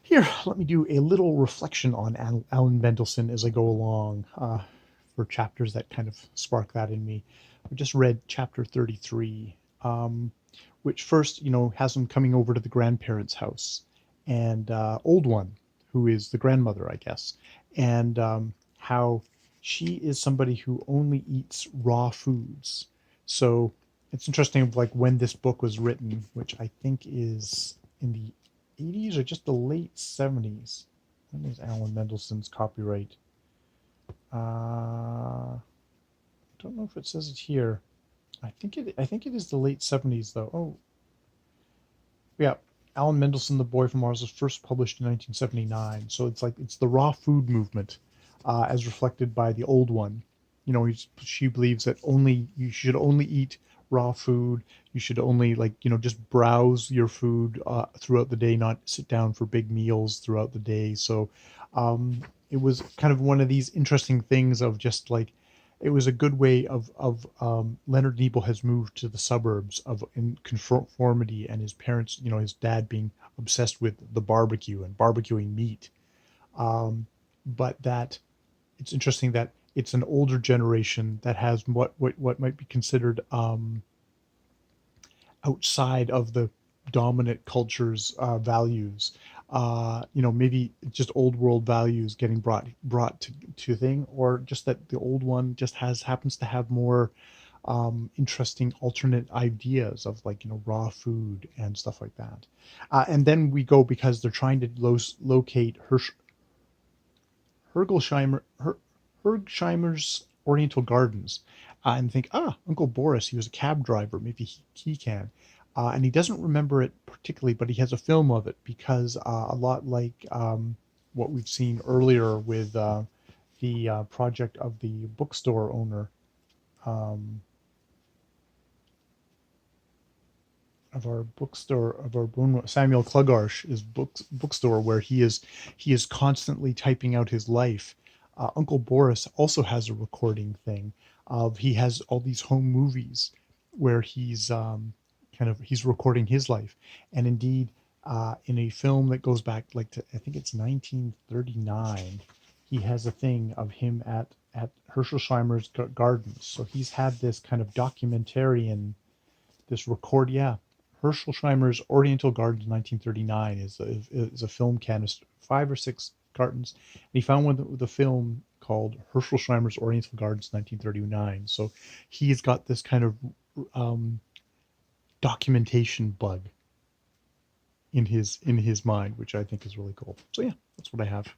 Here, let me do a little reflection on Alan Mendelssohn as I go along, for chapters that kind of spark that in me. I just read chapter 33, which first, has him coming over to the grandparents' house, and old one, who is the grandmother, I guess, and how she is somebody who only eats raw foods. So it's interesting, like when this book was written, which I think is in the 80s or just the late 70s. When is Alan Mendelssohn's copyright? Don't know if it says it here. I think it is the late 70s though. Oh, yeah. Alan Mendelssohn, The Boy from Mars was first published in 1979. So it's the raw food movement, as reflected by the old one. She believes that only you should only eat raw food. You should only just browse your food throughout the day, not sit down for big meals throughout the day. So it was kind of one of these interesting things of just like it was a good way of Leonard Niebuhr has moved to the suburbs of in conformity, and his parents, his dad being obsessed with the barbecue and barbecuing meat. But that it's interesting that it's an older generation that has what might be considered outside of the dominant culture's values. Maybe just old world values getting brought to thing, or just that the old one just happens to have more interesting alternate ideas of raw food and stuff like that. And then we go because they're trying to locate Hergelsheimer, Hergesheimer's Oriental Gardens, and think, Uncle Boris, he was a cab driver. Maybe he can. And he doesn't remember it particularly, but he has a film of it because a lot like what we've seen earlier with the project of the bookstore owner, um, Samuel Klugarsh's bookstore, where he is constantly typing out his life. Uncle Boris also has a recording thing of he has all these home movies where he's recording his life, and indeed in a film that goes back like to I think it's 1939, he has a thing of him at Herschelsheimer's gardens. So he's had this kind of documentarian this record, yeah. Herschelsheimer's Oriental Gardens 1939 is a film canvas, 5 or 6 cartons. And he found one with a film called Herschelsheimer's Oriental Gardens 1939. So he's got this kind of um, documentation bug in his mind, which I think is really cool. So yeah, that's what I have.